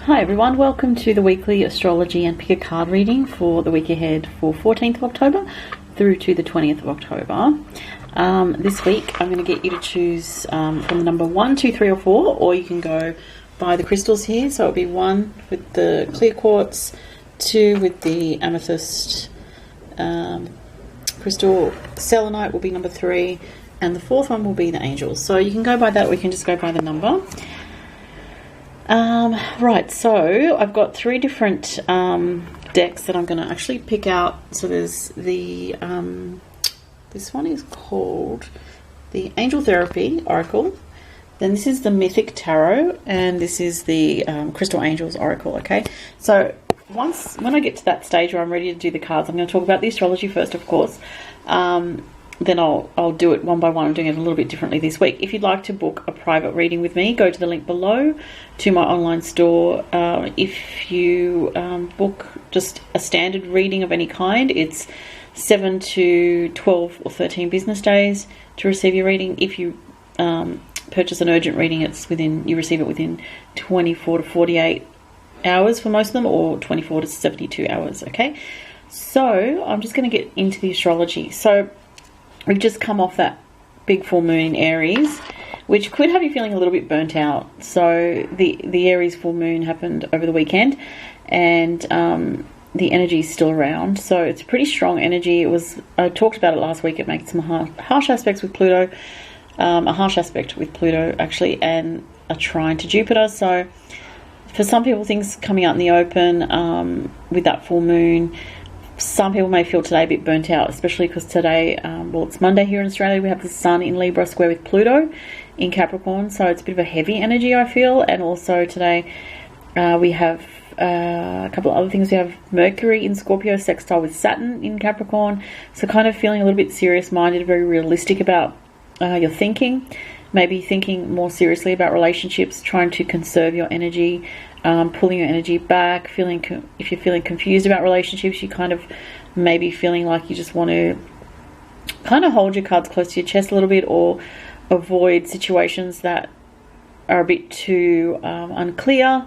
Hi everyone, welcome to the weekly astrology and pick a card reading for the week ahead for 14th of October through to the 20th of October. This week I'm going to get you to choose from the number 1, 2, 3 or 4, or you can go by the crystals here. So it'll be 1 with the clear quartz, 2 with the amethyst crystal, selenite will be number 3, and the 4th one will be the angels. So you can go by that, or you can just go by the number. Right, so I've got 3 different decks that I'm going to actually pick out. So there's the this one is called the Angel Therapy Oracle. Then this is the Mythic Tarot, and this is the Crystal Angels Oracle. Okay, so when I get to that stage where I'm ready to do the cards, I'm going to talk about the astrology first, of course. Then I'll do it one by one. I'm doing it a little bit differently this week. If you'd like to book a private reading with me, go to the link below to my online store. If you book just a standard reading of any kind, it's 7 to 12 or 13 business days to receive your reading. If you purchase an urgent reading, you receive it within 24 to 48 hours for most of them, or 24 to 72 hours. Okay, so I'm just going to get into the astrology. So we've just come off that big full moon in Aries, which could have you feeling a little bit burnt out. So the Aries full moon happened over the weekend, and the energy is still around. So it's pretty strong energy. I talked about it last week. It makes some harsh aspects with Pluto, a harsh aspect with Pluto actually, and a trine to Jupiter. So for some people, things coming out in the open with that full moon. Some people may feel today a bit burnt out, especially because today, it's Monday here in Australia. We have the Sun in Libra square with Pluto in Capricorn, so it's a bit of a heavy energy, I feel. And also today we have a couple of other things. We have Mercury in Scorpio sextile with Saturn in Capricorn, so kind of feeling a little bit serious-minded, very realistic about your thinking, maybe thinking more seriously about relationships, trying to conserve your energy, pulling your energy back, if you're feeling confused about relationships, you kind of maybe feeling like you just want to kind of hold your cards close to your chest a little bit, or avoid situations that are a bit too unclear,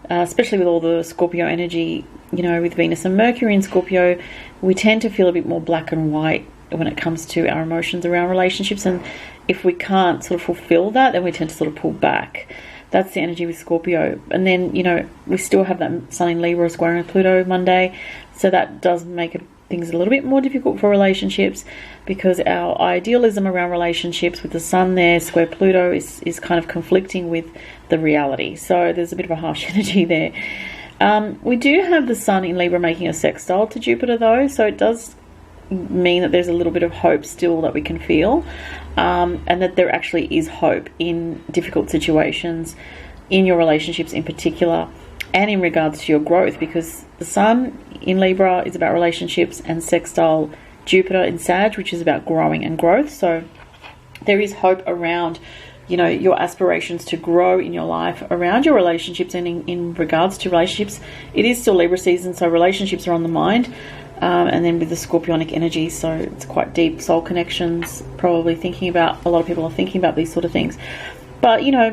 especially with all the Scorpio energy. You know, with Venus and Mercury in Scorpio, we tend to feel a bit more black and white when it comes to our emotions around relationships, and if we can't sort of fulfill that, then we tend to sort of pull back. That's the energy with Scorpio. And then, you know, we still have that Sun in Libra squaring Pluto Monday, so that does make things a little bit more difficult for relationships, because our idealism around relationships with the Sun there square Pluto is kind of conflicting with the reality. So there's a bit of a harsh energy there. We do have the Sun in Libra making a sextile to Jupiter though, so it does mean that there's a little bit of hope still that we can feel, and that there actually is hope in difficult situations, in your relationships in particular, and in regards to your growth, because the Sun in Libra is about relationships, and sextile Jupiter in Sag, which is about growing and growth. So there is hope around, you know, your aspirations to grow in your life around your relationships, and in regards to relationships, it is still Libra season, so relationships are on the mind. And then with the Scorpionic energy, so it's quite deep soul connections, probably a lot of people are thinking about these sort of things. But, you know,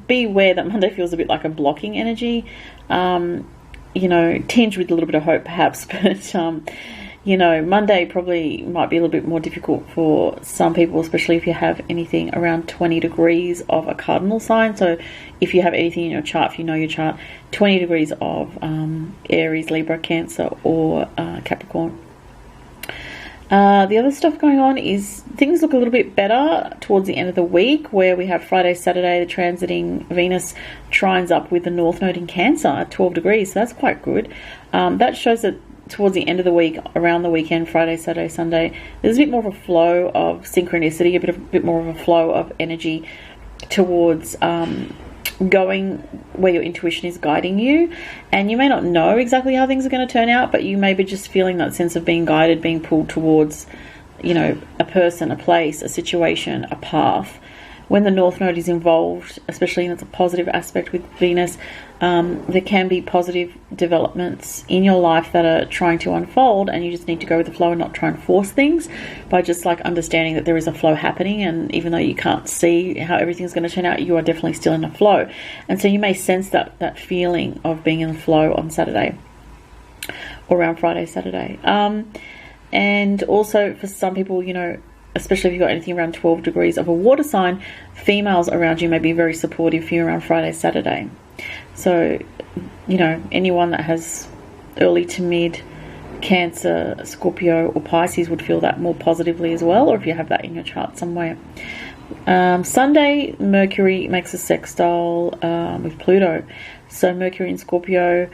beware that Monday feels a bit like a blocking energy, you know, tinged with a little bit of hope perhaps, but, you know, Monday probably might be a little bit more difficult for some people, especially if you have anything around 20 degrees of a cardinal sign. So if you have anything in your chart, if you know your chart, 20 degrees of Aries, Libra, Cancer, or Capricorn. The other stuff going on is things look a little bit better towards the end of the week, where we have Friday, Saturday, the transiting Venus trines up with the North Node in Cancer at 12 degrees. So that's quite good. That shows that towards the end of the week, around the weekend, Friday, Saturday, Sunday, there's a bit more of a flow of synchronicity, a bit more of a flow of energy towards going where your intuition is guiding you. And you may not know exactly how things are going to turn out, but you may be just feeling that sense of being guided, being pulled towards, you know, a person, a place, a situation, a path. when the North Node is involved, especially in it's a positive aspect with Venus, there can be positive developments in your life that are trying to unfold, and you just need to go with the flow and not try and force things, by just like understanding that there is a flow happening, and even though you can't see how everything's going to turn out, you are definitely still in a flow. And so you may sense that feeling of being in the flow on Saturday or around Friday, Saturday. And also for some people, you know, especially if you've got anything around 12 degrees of a water sign, females around you may be very supportive for you around Friday, Saturday. So, you know, anyone that has early to mid Cancer, Scorpio or Pisces would feel that more positively as well, or if you have that in your chart somewhere. Sunday, Mercury makes a sextile with Pluto. So Mercury in Scorpio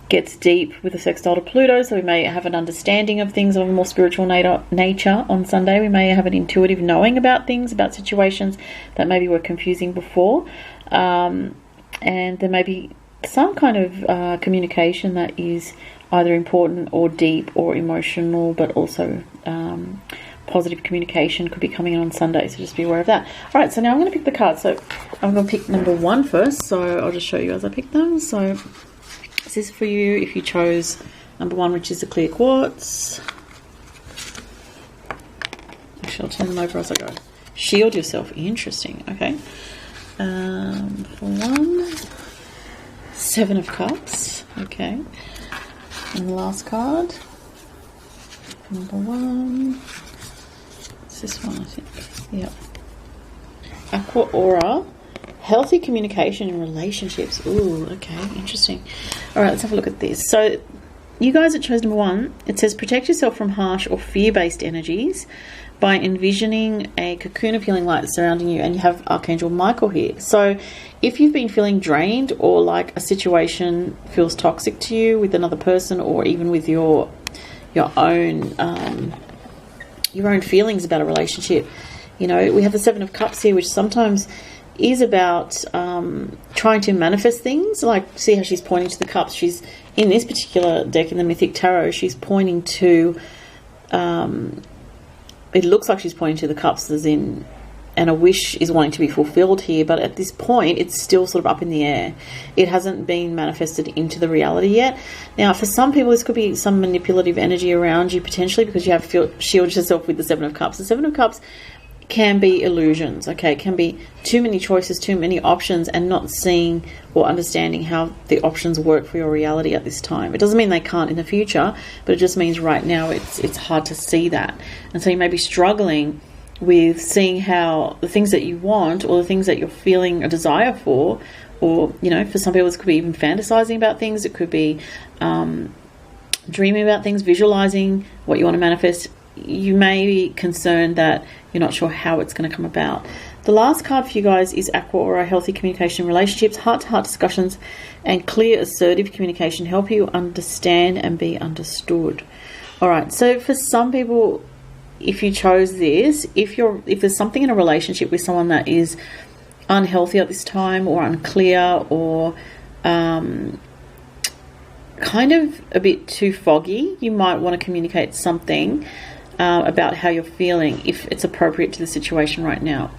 gets deep with a sextile to Pluto, so we may have an understanding of things of a more spiritual nature on Sunday. We may have an intuitive knowing about things, about situations that maybe were confusing before, and there may be some kind of communication that is either important or deep or emotional, but also positive communication could be coming in on Sunday, so just be aware of that. Alright, so now I'm going to pick the cards. So I'm going to pick number 1 first, so I'll just show you as I pick them. So this is for you if you chose number 1, which is the clear quartz. Actually, I'll turn them over as I go. Shield yourself. Interesting. Okay. For 1, 7 of Cups. Okay. And the last card. Number 1. It's this one, I think. Yep. Aqua Aura. Healthy communication in relationships. Ooh, okay, interesting. All right, let's have a look at this. So you guys that chose number 1, it says protect yourself from harsh or fear-based energies by envisioning a cocoon of healing light surrounding you, and you have Archangel Michael here. So if you've been feeling drained, or like a situation feels toxic to you with another person, or even with your own feelings about a relationship, you know, we have the 7 of Cups here, which sometimes is about trying to manifest things. Like, see how she's pointing to the cups. She's in this particular deck in the Mythic Tarot, she's pointing to it looks like she's pointing to the cups as in, and a wish is wanting to be fulfilled here, but at this point it's still sort of up in the air. It hasn't been manifested into the reality yet. Now for some people this could be some manipulative energy around you potentially, because you have shielded yourself with the 7 of Cups. The 7 of Cups can be illusions, okay? It can be too many choices, too many options, and not seeing or understanding how the options work for your reality at this time. It doesn't mean they can't in the future, but it just means right now it's hard to see that. And so you may be struggling with seeing how the things that you want, or the things that you're feeling a desire for, or, you know, for some people this could be even fantasizing about things. It could be dreaming about things, visualizing what you want to manifest. You may be concerned that you're not sure how it's going to come about. The last card for you guys is Aqua Aura. Healthy communication, relationships, heart-to-heart discussions, and clear, assertive communication help you understand and be understood. All right, so for some people, if you chose this, if there's something in a relationship with someone that is unhealthy at this time, or unclear, or kind of a bit too foggy, you might want to communicate something about how you're feeling, if it's appropriate to the situation right now.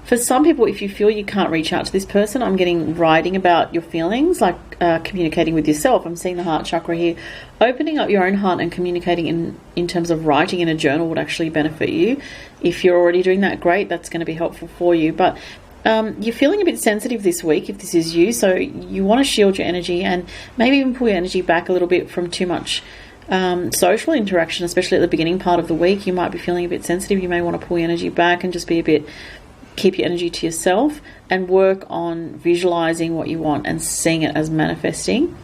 For some people, if you feel you can't reach out to this person, I'm getting writing about your feelings, like communicating with yourself. I'm seeing the heart chakra here. Opening up your own heart and communicating in terms of writing in a journal would actually benefit you. If you're already doing that, great, that's going to be helpful for you. But you're feeling a bit sensitive this week, if this is you, so you want to shield your energy and maybe even pull your energy back a little bit from too much social interaction, especially at the beginning part of the week. You might be feeling a bit sensitive. You may want to pull your energy back and just keep your energy to yourself, and work on visualizing what you want and seeing it as manifesting,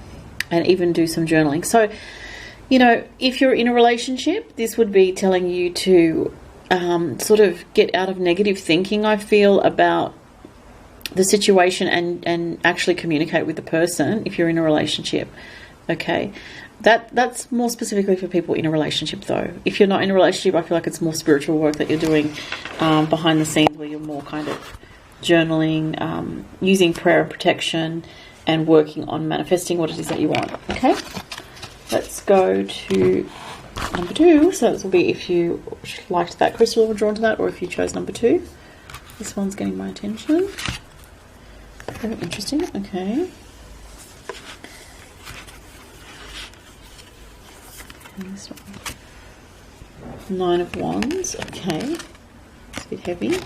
and even do some journaling. So, you know, if you're in a relationship, this would be telling you to sort of get out of negative thinking, I feel, about the situation, and actually communicate with the person if you're in a relationship. Okay, that's more specifically for people in a relationship, though. If you're not in a relationship, I feel like it's more spiritual work that you're doing behind the scenes, where you're more kind of journaling, using prayer and protection, and working on manifesting what it is that you want. Okay, let's go to number 2. So this will be if you liked that crystal or drawn to that, or if you chose number 2. This one's getting my attention. Very interesting. Okay. And this one. 9 of Wands. Okay. It's a bit heavy.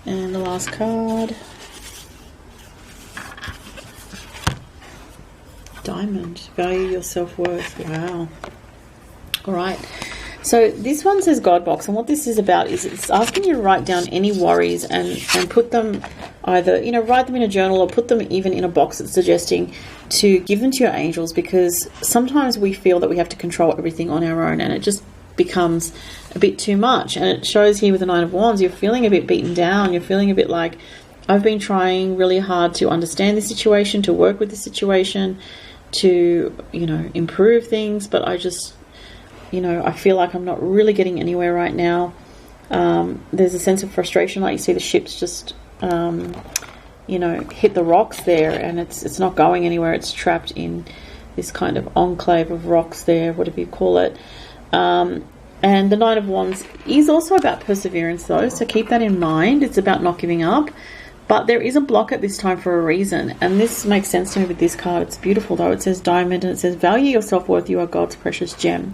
And the last card. Diamond. Value your self-worth. Wow. All right. So this one says God box, and what this is about is it's asking you to write down any worries and put them either, you know, write them in a journal or put them even in a box. It's suggesting to give them to your angels, because sometimes we feel that we have to control everything on our own, and it just becomes a bit too much. And it shows here with the 9 of Wands, you're feeling a bit beaten down. You're feeling a bit like, I've been trying really hard to understand this situation, to work with the situation, to, you know, improve things, but I just, you know, I feel like I'm not really getting anywhere right now. There's a sense of frustration, like you see the ships just, you know, hit the rocks there, and it's not going anywhere. It's trapped in this kind of enclave of rocks there, whatever you call it. And the 9 of Wands is also about perseverance, though, so keep that in mind. It's about not giving up. But there is a block at this time for a reason, and this makes sense to me with this card. It's beautiful, though. It says Diamond, and it says value your self-worth. You are God's precious gem.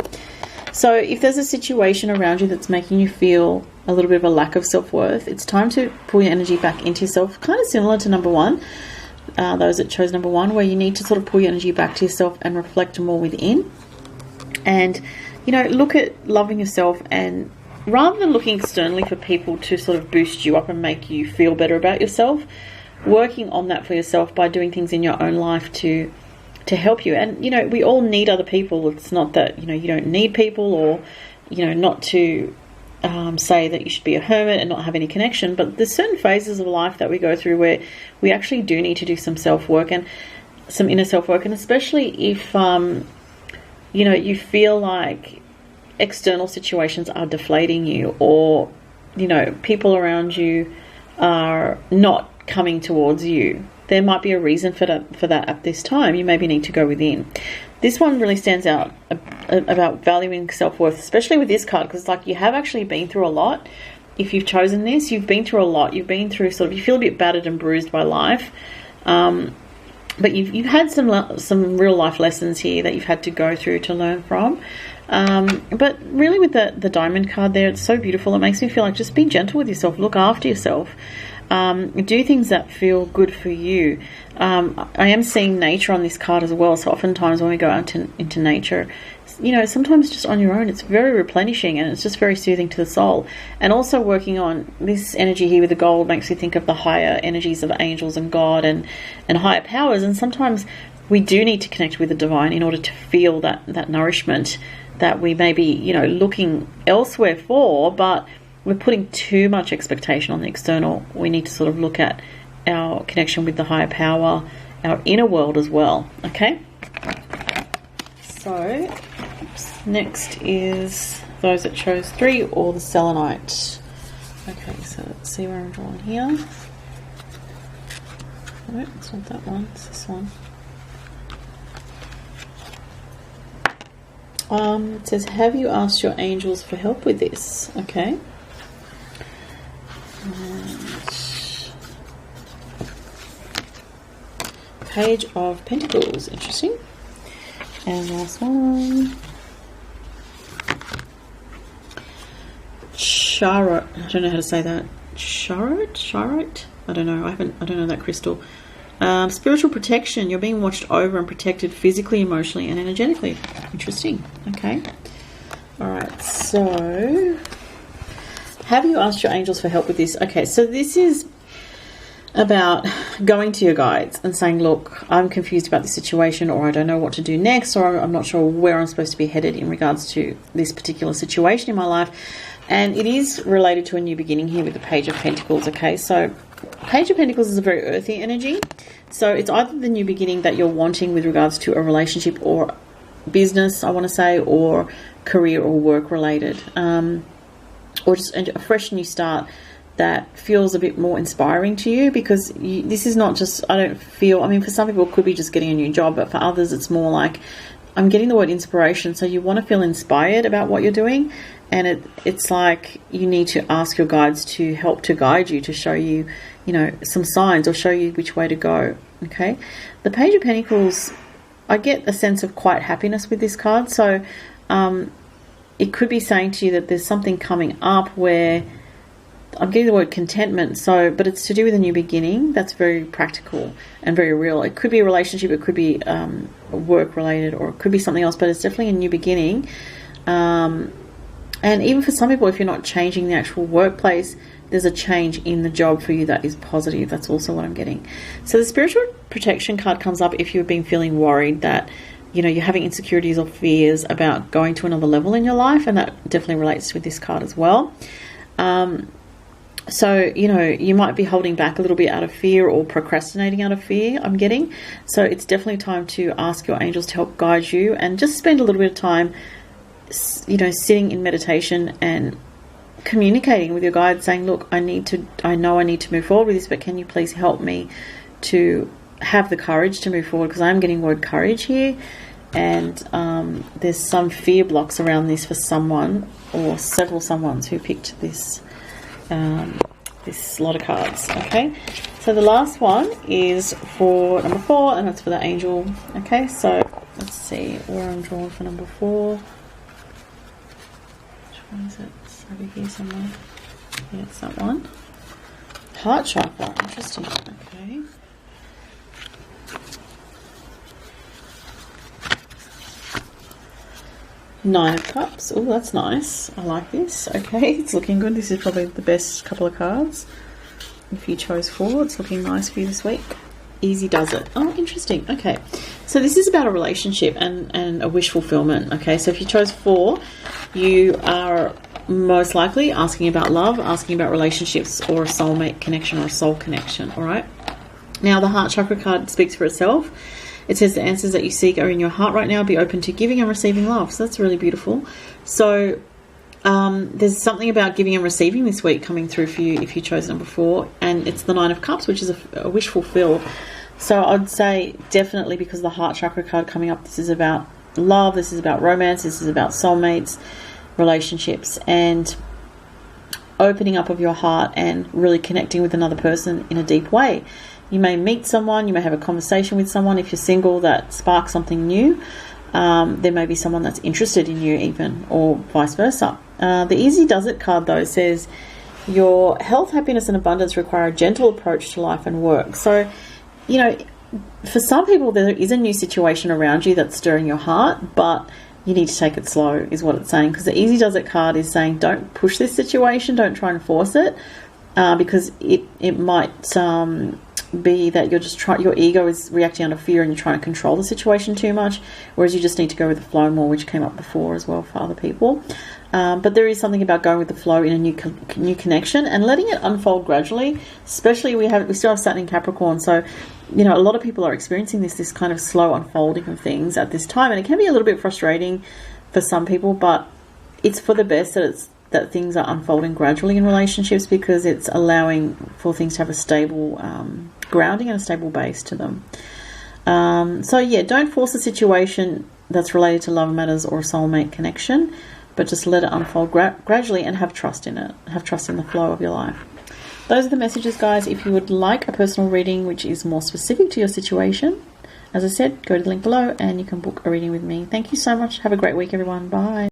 So if there's a situation around you that's making you feel a little bit of a lack of self-worth, it's time to pull your energy back into yourself, kind of similar to number 1, those that chose number 1, where you need to sort of pull your energy back to yourself and reflect more within. And, you know, look at loving yourself, and rather than looking externally for people to sort of boost you up and make you feel better about yourself, working on that for yourself by doing things in your own life to help you. And, you know, we all need other people. It's not that, you know, you don't need people, or, you know, not to say that you should be a hermit and not have any connection, but there's certain phases of life that we go through where we actually do need to do some self-work and some inner self-work. And especially if, you know, you feel like external situations are deflating you, or, you know, people around you are not coming towards you, there might be a reason for that at this time. You maybe need to go within. This one really stands out about valuing self-worth, especially with this card, because, like, you have actually been through a lot. If you've chosen this, you've been through a lot. You've been through sort of, you feel a bit battered and bruised by life. But you've had some real life lessons here that you've had to go through to learn from. But really with the Diamond card there, it's so beautiful. It makes me feel like just be gentle with yourself. Look after yourself. Do things that feel good for you. I am seeing nature on this card as well. So oftentimes when we go out into nature, you know, sometimes just on your own, it's very replenishing, and it's just very soothing to the soul. And also working on this energy here with the gold makes you think of the higher energies of angels and God and higher powers. And sometimes we do need to connect with the divine in order to feel that nourishment that we may be, you know, looking elsewhere for, but we're putting too much expectation on the external. We need to sort of look at our connection with the higher power, our inner world as well. Okay? So, next is those that chose 3 or the selenite. Okay, so let's see where I'm drawing here. No, it's not that one, it's this one. It says, have you asked your angels for help with this? Okay. Page of Pentacles, interesting. And last one. Charot. I don't know how to say that. Charot? I don't know. I don't know that crystal. Spiritual protection. You're being watched over and protected physically, emotionally, and energetically. Interesting. Okay. All right. So, have you asked your angels for help with this? Okay. So this is about going to your guides and saying, look, I'm confused about this situation, or I don't know what to do next, or I'm not sure where I'm supposed to be headed in regards to this particular situation in my life. And it is related to a new beginning here with the Page of Pentacles. Okay, so Page of Pentacles is a very earthy energy. So it's either the new beginning that you're wanting with regards to a relationship or business, I want to say, or career or work related, or just a fresh new start that feels a bit more inspiring to you, because this is not just, I don't feel, I mean, for some people it could be just getting a new job, but for others it's more like, I'm getting the word inspiration. So you want to feel inspired about what you're doing, and it's like you need to ask your guides to help to guide you, to show you, you know, some signs or show you which way to go. Okay, the Page of Pentacles, I get a sense of quiet happiness with this card. So it could be saying to you that there's something coming up where, I'm getting the word contentment, so, but it's to do with a new beginning. That's very practical and very real. It could be a relationship, it could be work related, or it could be something else, but it's definitely a new beginning. And even for some people, if you're not changing the actual workplace, there's a change in the job for you that is positive. That's also what I'm getting. So the spiritual protection card comes up if you've been feeling worried that, you know, you're having insecurities or fears about going to another level in your life, and that definitely relates with this card as well. So, you know, you might be holding back a little bit out of fear or procrastinating out of fear, I'm getting. So it's definitely time to ask your angels to help guide you, and just spend a little bit of time, you know, sitting in meditation and communicating with your guide, saying, look, I know I need to move forward with this, but can you please help me to have the courage to move forward? Because I'm getting word courage here, and there's some fear blocks around this for someone or several someones who picked this this lot of cards. Okay, so the last one is for number 4, and that's for the angel. Okay, so let's see where I'm drawn for number 4. Which one is it? It's over here somewhere. Yeah, it's that one. Heart chakra. Interesting. Okay. Nine of Cups. Oh, that's nice. I like this. Okay, it's looking good. This is probably the best couple of cards. If you chose 4, it's looking nice for you this week. Easy does it. Oh, interesting. Okay, so this is about a relationship and a wish fulfillment. Okay, so if you chose 4, you are most likely asking about love, asking about relationships, or a soulmate connection or a soul connection. All right. Now, the heart chakra card speaks for itself. It says the answers that you seek are in your heart right now. Be open to giving and receiving love. So that's really beautiful. So there's something about giving and receiving this week coming through for you if you chose number 4. And it's the 9 of Cups, which is a wish fulfilled. So I'd say definitely, because the heart chakra card coming up, this is about love. This is about romance. This is about soulmates, relationships, and opening up of your heart and really connecting with another person in a deep way. You may meet someone, you may have a conversation with someone, if you're single, that sparks something new. There may be someone that's interested in you even, or vice versa. The Easy Does It card, though, says your health, happiness and abundance require a gentle approach to life and work. So, you know, for some people there is a new situation around you that's stirring your heart, but you need to take it slow, is what it's saying. Because the Easy Does It card is saying don't push this situation, don't try and force it, because it might be that you're just your ego is reacting out of fear and you're trying to control the situation too much, whereas you just need to go with the flow more, which came up before as well for other people. But there is something about going with the flow in a new connection and letting it unfold gradually. Especially we still have Saturn in Capricorn, so you know a lot of people are experiencing this kind of slow unfolding of things at this time, and it can be a little bit frustrating for some people, but it's for the best that things are unfolding gradually in relationships, because it's allowing for things to have a stable grounding and a stable base to them. So yeah, don't force a situation that's related to love matters or a soulmate connection, but just let it unfold gradually and have trust in it. Have trust in the flow of your life. Those are the messages, guys. If you would like a personal reading which is more specific to your situation, as I said, go to the link below and you can book a reading with me. Thank you so much. Have a great week, everyone. Bye.